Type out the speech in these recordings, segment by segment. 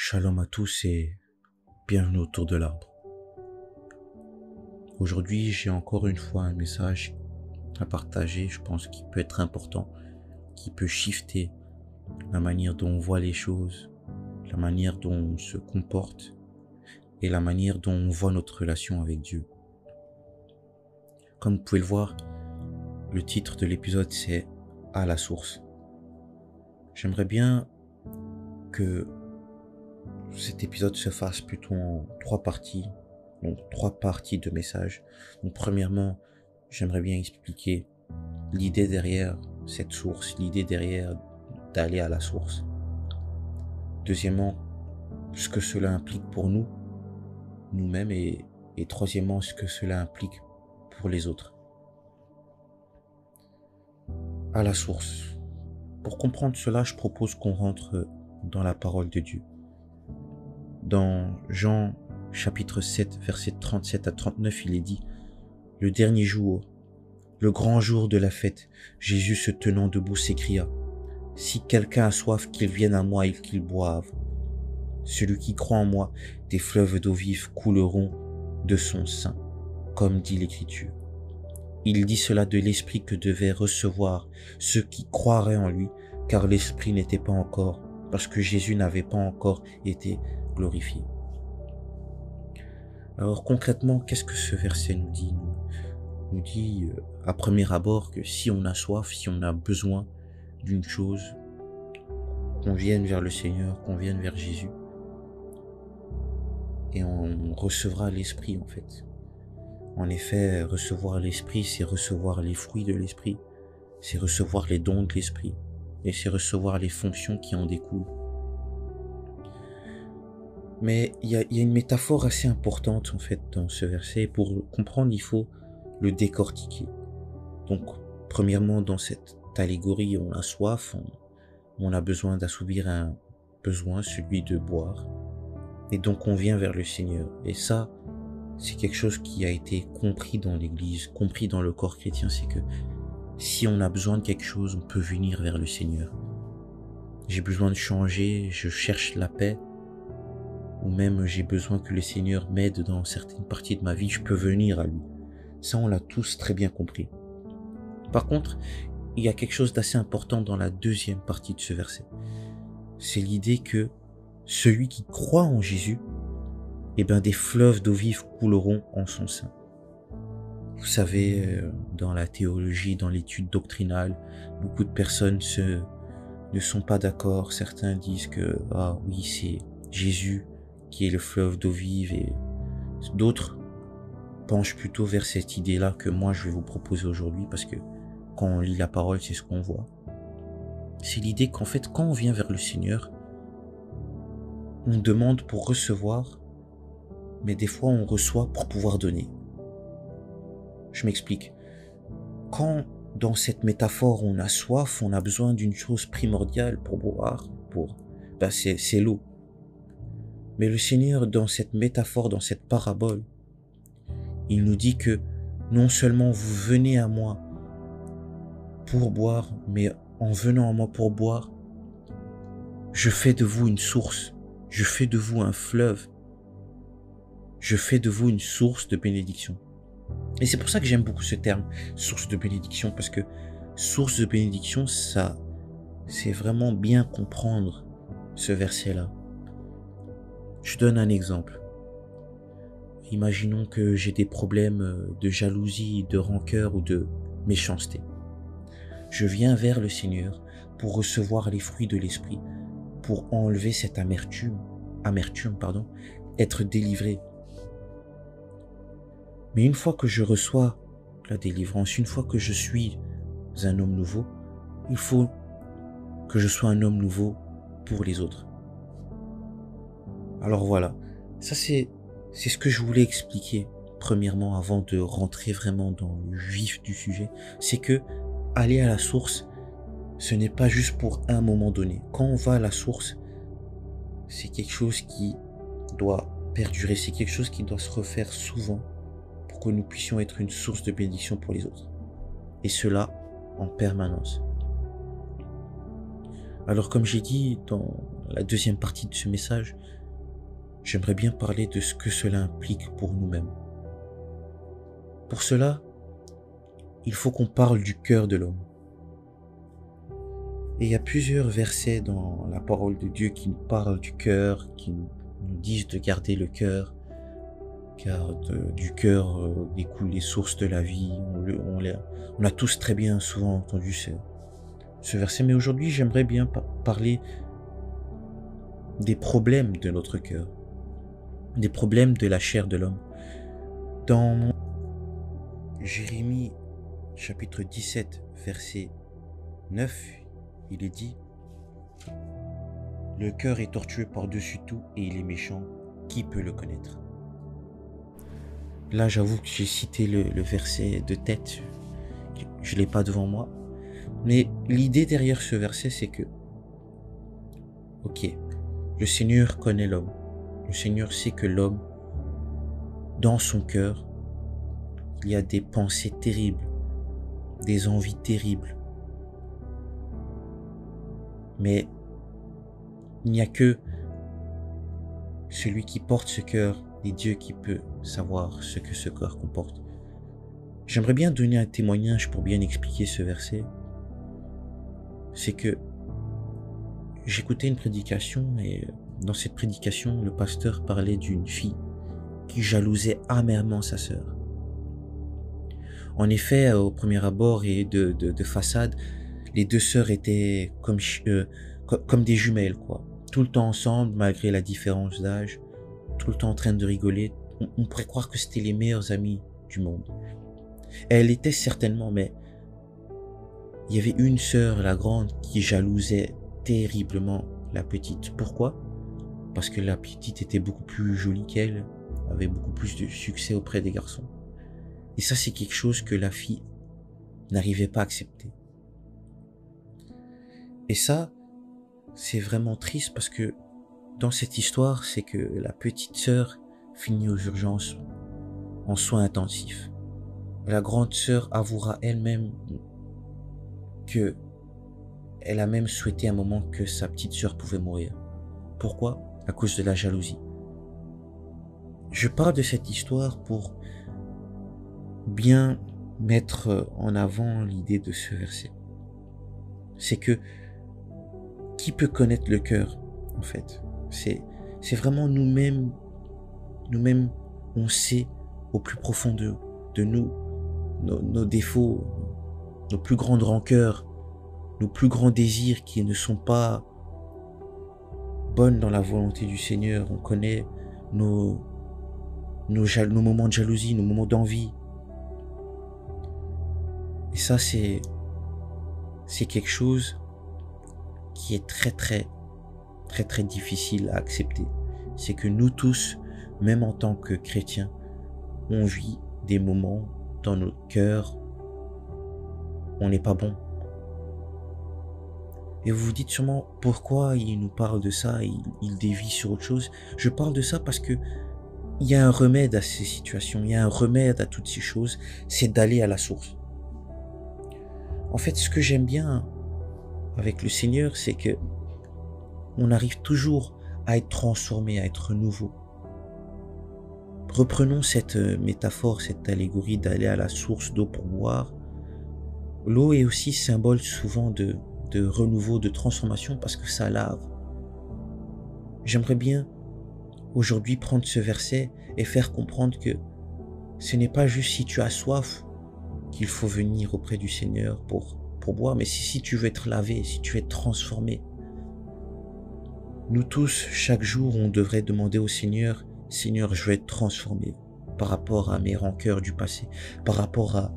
Shalom à tous et bienvenue autour de l'arbre. Aujourd'hui, j'ai encore une fois un message à partager, je pense qu'il peut être important, qui peut shifter la manière dont on voit les choses, la manière dont on se comporte et la manière dont on voit notre relation avec Dieu. Comme vous pouvez le voir, le titre de l'épisode c'est « À la source ». J'aimerais bien que cet épisode se fasse plutôt en trois parties, donc trois parties de messages. Donc premièrement, j'aimerais bien expliquer l'idée derrière cette source, l'idée derrière d'aller à la source. Deuxièmement, ce que cela implique pour nous, nous-mêmes, et troisièmement, ce que cela implique pour les autres. À la source. Pour comprendre cela, je propose qu'on rentre dans la parole de Dieu. Dans Jean chapitre 7, versets 37 à 39, il est dit « Le dernier jour, le grand jour de la fête, Jésus se tenant debout s'écria « Si quelqu'un a soif, qu'il vienne à moi et qu'il boive. Celui qui croit en moi, des fleuves d'eau vive couleront de son sein, comme dit l'Écriture. » Il dit cela de l'Esprit que devaient recevoir ceux qui croiraient en lui, car l'Esprit n'était pas encore, parce que Jésus n'avait pas encore été glorifié. Alors concrètement, qu'est-ce que ce verset nous dit? Nous dit à premier abord que si on a soif, si on a besoin d'une chose, qu'on vienne vers le Seigneur, qu'on vienne vers Jésus, et on recevra l'Esprit en fait. En effet, recevoir l'Esprit, c'est recevoir les fruits de l'Esprit, c'est recevoir les dons de l'Esprit, et c'est recevoir les fonctions qui en découlent. Mais il y a une métaphore assez importante en fait dans ce verset. Pour le comprendre, il faut le décortiquer. Donc, premièrement, dans cette allégorie, on a soif, on a besoin d'assouvir un besoin, celui de boire. Et donc, on vient vers le Seigneur. Et ça, c'est quelque chose qui a été compris dans l'Église, compris dans le corps chrétien. C'est que si on a besoin de quelque chose, on peut venir vers le Seigneur. J'ai besoin de changer, je cherche la paix, ou même j'ai besoin que le Seigneur m'aide dans certaines parties de ma vie, je peux venir à lui. Ça, on l'a tous très bien compris. Par contre, il y a quelque chose d'assez important dans la deuxième partie de ce verset. C'est l'idée que celui qui croit en Jésus, des fleuves d'eau vive couleront en son sein. Vous savez, dans la théologie, dans l'étude doctrinale, beaucoup de personnes ne sont pas d'accord. Certains disent que, ah oui, c'est Jésus qui est le fleuve d'eau vive, et d'autres penchent plutôt vers cette idée-là que moi je vais vous proposer aujourd'hui, parce que quand on lit la parole, c'est ce qu'on voit. C'est l'idée qu'en fait, quand on vient vers le Seigneur, on demande pour recevoir, mais des fois on reçoit pour pouvoir donner. Je m'explique. Quand dans cette métaphore on a soif, on a besoin d'une chose primordiale pour boire, c'est l'eau. Mais le Seigneur, dans cette métaphore, dans cette parabole, il nous dit que non seulement vous venez à moi pour boire, mais en venant à moi pour boire, je fais de vous une source, je fais de vous un fleuve, je fais de vous une source de bénédiction. Et c'est pour ça que j'aime beaucoup ce terme, source de bénédiction, parce que source de bénédiction, ça, c'est vraiment bien comprendre ce verset-là. Je donne un exemple. Imaginons que j'ai des problèmes de jalousie, de rancœur ou de méchanceté. Je viens vers le Seigneur pour recevoir les fruits de l'Esprit, pour enlever cette amertume, être délivré. Mais une fois que je reçois la délivrance, une fois que je suis un homme nouveau, il faut que je sois un homme nouveau pour les autres. Alors voilà, ça c'est ce que je voulais expliquer premièrement avant de rentrer vraiment dans le vif du sujet. C'est que aller à la source, ce n'est pas juste pour un moment donné. Quand on va à la source, c'est quelque chose qui doit perdurer, c'est quelque chose qui doit se refaire souvent pour que nous puissions être une source de bénédiction pour les autres. Et cela en permanence. Alors comme j'ai dit dans la deuxième partie de ce message, j'aimerais bien parler de ce que cela implique pour nous-mêmes. Pour cela, il faut qu'on parle du cœur de l'homme. Et il y a plusieurs versets dans la parole de Dieu qui nous parlent du cœur, qui nous disent de garder le cœur, car du cœur découlent les sources de la vie. On a tous très bien souvent entendu ce verset, mais aujourd'hui j'aimerais bien parler des problèmes de notre cœur, des problèmes de la chair de l'homme. Dans Jérémie chapitre 17 verset 9, il est dit: le cœur est tortueux par-dessus tout et il est méchant, qui peut le connaître? Là, j'avoue que j'ai cité le verset de tête, je l'ai pas devant moi, mais l'idée derrière ce verset, c'est que, ok, le Seigneur connaît l'homme, le Seigneur sait que l'homme, dans son cœur, il y a des pensées terribles, des envies terribles, mais il n'y a que celui qui porte ce cœur et Dieu qui peut savoir ce que ce cœur comporte. J'aimerais bien donner un témoignage pour bien expliquer ce verset. C'est que j'écoutais une prédication et dans cette prédication, le pasteur parlait d'une fille qui jalousait amèrement sa sœur. En effet, au premier abord et de façade, les deux sœurs étaient comme des jumelles, quoi. Tout le temps ensemble, malgré la différence d'âge, tout le temps en train de rigoler. On pourrait croire que c'était les meilleures amies du monde. Et elle était certainement, mais il y avait une sœur, la grande, qui jalousait terriblement la petite. Pourquoi? Parce que la petite était beaucoup plus jolie qu'elle, avait beaucoup plus de succès auprès des garçons. Et ça, c'est quelque chose que la fille n'arrivait pas à accepter. Et ça, c'est vraiment triste parce que dans cette histoire, c'est que la petite sœur finit aux urgences en soins intensifs. La grande sœur avouera elle-même que elle a même souhaité un moment que sa petite sœur pouvait mourir. Pourquoi? À cause de la jalousie. Je parle de cette histoire pour bien mettre en avant l'idée de ce verset. C'est que qui peut connaître le cœur, en fait? C'est vraiment nous-mêmes, on sait au plus profond de nous, nos défauts, nos plus grandes rancœurs, nos plus grands désirs qui ne sont pas bonnes dans la volonté du Seigneur. On connaît nos moments de jalousie, nos moments d'envie. Et ça, c'est quelque chose qui est très difficile à accepter. C'est que nous tous, même en tant que chrétiens, on vit des moments dans notre cœur, on n'est pas bon. Et vous vous dites sûrement pourquoi il nous parle de ça, il dévie sur autre chose. Je parle de ça parce que il y a un remède à ces situations, il y a un remède à toutes ces choses, c'est d'aller à la source. En fait, ce que j'aime bien avec le Seigneur, c'est que on arrive toujours à être transformé, à être nouveau. Reprenons cette métaphore, cette allégorie d'aller à la source d'eau pour boire. L'eau est aussi symbole souvent de renouveau, de transformation parce que ça lave. J'aimerais bien aujourd'hui prendre ce verset et faire comprendre que ce n'est pas juste si tu as soif qu'il faut venir auprès du Seigneur pour boire, mais si tu veux être lavé, si tu veux être transformé. Nous tous, chaque jour, on devrait demander au Seigneur, Seigneur, je veux être transformé par rapport à mes rancœurs du passé, par rapport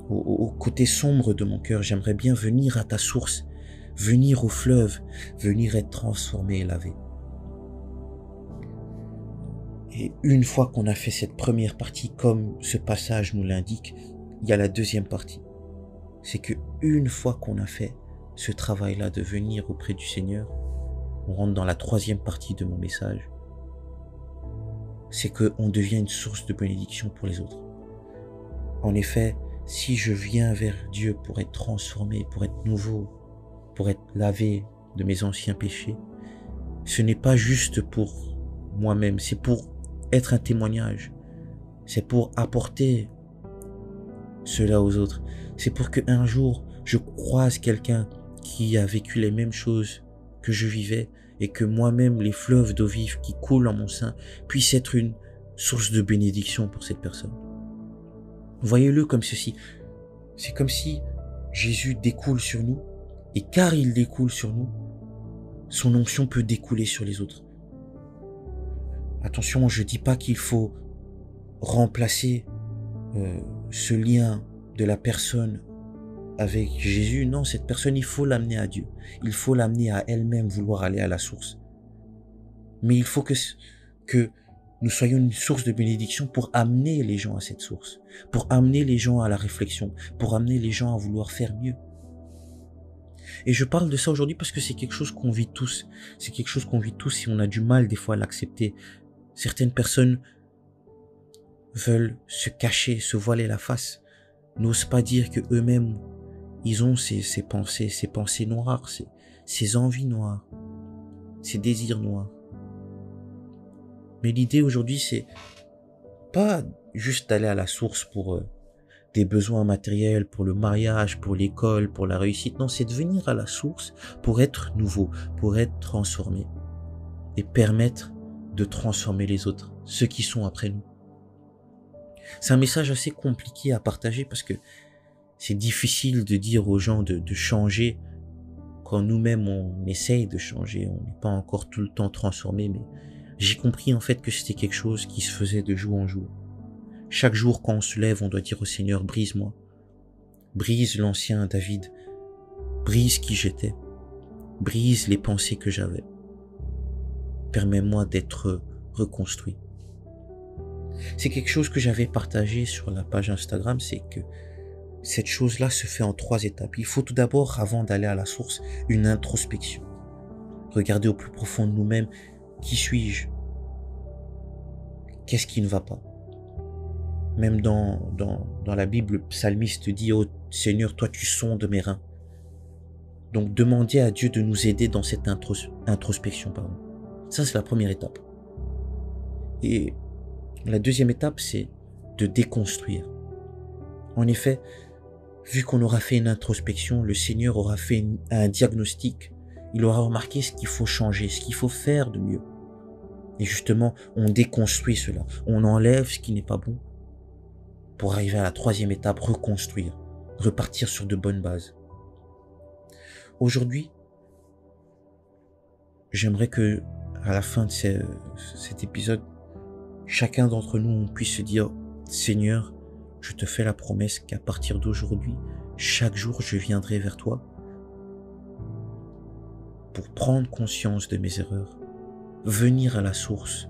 au côté sombre de mon cœur. J'aimerais bien venir à ta source, venir au fleuve, venir être transformé et lavé. Et une fois qu'on a fait cette première partie, comme ce passage nous l'indique, il y a la deuxième partie. C'est que une fois qu'on a fait ce travail-là de venir auprès du Seigneur, on rentre dans la troisième partie de mon message. C'est qu'on devient une source de bénédiction pour les autres. En effet, si je viens vers Dieu pour être transformé, pour être nouveau, pour être lavé de mes anciens péchés, ce n'est pas juste pour moi-même, c'est pour être un témoignage. C'est pour apporter cela aux autres. C'est pour qu'un jour, je croise quelqu'un qui a vécu les mêmes choses que je vivais et que moi-même, les fleuves d'eau vive qui coulent en mon sein puissent être une source de bénédiction pour cette personne. Voyez-le comme ceci. C'est comme si Jésus découle sur nous et car il découle sur nous, son onction peut découler sur les autres. Attention, je dis pas qu'il faut remplacer ce lien de la personne avec Jésus. Non, cette personne, il faut l'amener à Dieu. Il faut l'amener à elle-même vouloir aller à la source. Mais il faut que nous soyons une source de bénédiction pour amener les gens à cette source, pour amener les gens à la réflexion, pour amener les gens à vouloir faire mieux. Et je parle de ça aujourd'hui parce que c'est quelque chose qu'on vit tous. C'est quelque chose qu'on vit tous et on a du mal des fois à l'accepter. Certaines personnes veulent se cacher, se voiler la face, n'osent pas dire que eux-mêmes, ils ont ces pensées noires, ces envies noires, ces désirs noirs. Mais l'idée aujourd'hui, c'est pas juste d'aller à la source pour des besoins matériels, pour le mariage, pour l'école, pour la réussite. Non, c'est de venir à la source pour être nouveau, pour être transformé et permettre de transformer les autres, ceux qui sont après nous. C'est un message assez compliqué à partager parce que c'est difficile de dire aux gens de changer quand nous-mêmes on essaye de changer, on n'est pas encore tout le temps transformé, mais j'ai compris en fait que c'était quelque chose qui se faisait de jour en jour. Chaque jour quand on se lève, on doit dire au Seigneur, brise-moi, brise l'ancien David, brise qui j'étais, brise les pensées que j'avais, permets-moi d'être reconstruit. C'est quelque chose que j'avais partagé sur la page Instagram, c'est que cette chose-là se fait en 3 étapes. Il faut tout d'abord, avant d'aller à la source, une introspection. Regarder au plus profond de nous-mêmes, qui suis-je? Qu'est-ce qui ne va pas? Même dans la Bible, le psalmiste dit, oh Seigneur, toi tu sondes mes reins. Donc demander à Dieu de nous aider dans cette introspection. Ça c'est la première étape. Et la deuxième étape, c'est de déconstruire. En effet, vu qu'on aura fait une introspection, le Seigneur aura fait un diagnostic. Il aura remarqué ce qu'il faut changer, ce qu'il faut faire de mieux. Et justement, on déconstruit cela. On enlève ce qui n'est pas bon pour arriver à la 3e étape, reconstruire, repartir sur de bonnes bases. Aujourd'hui, j'aimerais que, à la fin de cet épisode, chacun d'entre nous, on puisse se dire, Seigneur, je te fais la promesse qu'à partir d'aujourd'hui, chaque jour, je viendrai vers toi pour prendre conscience de mes erreurs, venir à la source,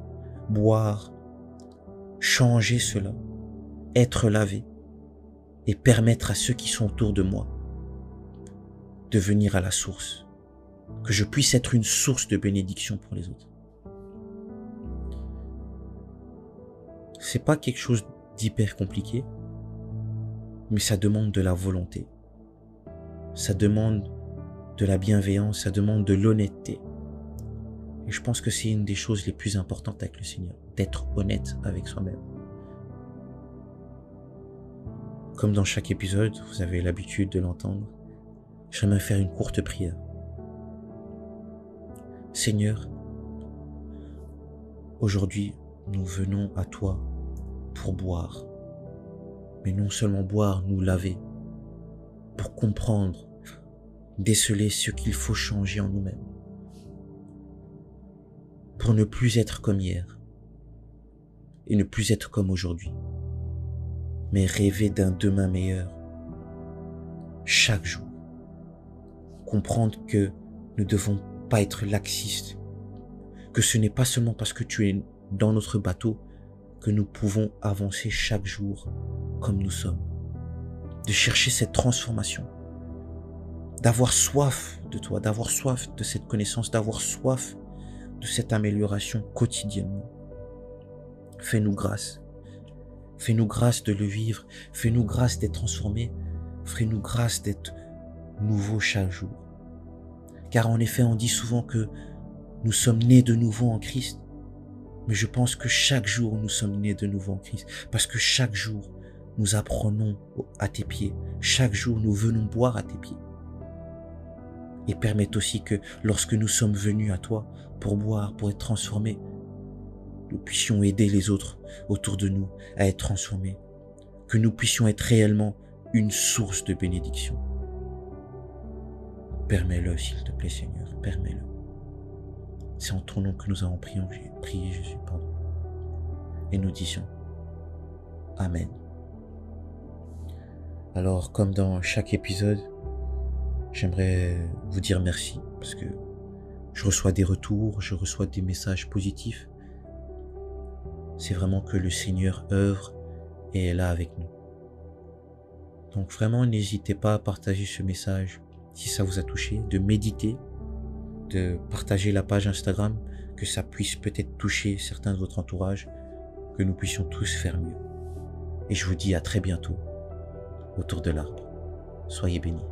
boire, changer cela, être lavé et permettre à ceux qui sont autour de moi de venir à la source, que je puisse être une source de bénédiction pour les autres. C'est pas quelque chose d'hyper compliqué, mais ça demande de la volonté. Ça demande de la bienveillance, ça demande de l'honnêteté. Et je pense que c'est une des choses les plus importantes avec le Seigneur, d'être honnête avec soi-même. Comme dans chaque épisode, vous avez l'habitude de l'entendre, j'aimerais faire une courte prière. Seigneur, aujourd'hui, nous venons à toi pour boire. Mais non seulement boire, nous laver, pour comprendre, déceler ce qu'il faut changer en nous-mêmes, pour ne plus être comme hier, et ne plus être comme aujourd'hui, mais rêver d'un demain meilleur, chaque jour. Comprendre que nous ne devons pas être laxistes, que ce n'est pas seulement parce que tu es dans notre bateau que nous pouvons avancer chaque jour comme nous sommes, de chercher cette transformation, d'avoir soif de toi, d'avoir soif de cette connaissance, d'avoir soif de cette amélioration quotidiennement. Fais-nous grâce de le vivre, fais-nous grâce d'être transformés, fais-nous grâce d'être nouveaux chaque jour. Car en effet, on dit souvent que nous sommes nés de nouveau en Christ. Mais je pense que chaque jour, nous sommes nés de nouveau en Christ. Parce que chaque jour, nous apprenons à tes pieds. Chaque jour, nous venons boire à tes pieds. Et permette aussi que lorsque nous sommes venus à toi pour boire, pour être transformés, nous puissions aider les autres autour de nous à être transformés. Que nous puissions être réellement une source de bénédiction. Permets-le, s'il te plaît, Seigneur, permets-le. C'est en ton nom que nous avons prié, Jésus, pardon. Et nous disions Amen. Alors, comme dans chaque épisode, j'aimerais vous dire merci parce que je reçois des retours, je reçois des messages positifs. C'est vraiment que le Seigneur œuvre et est là avec nous. Donc vraiment, n'hésitez pas à partager ce message si ça vous a touché, de méditer, de partager la page Instagram, que ça puisse peut-être toucher certains de votre entourage, que nous puissions tous faire mieux. Et je vous dis à très bientôt autour de l'arbre. Soyez bénis.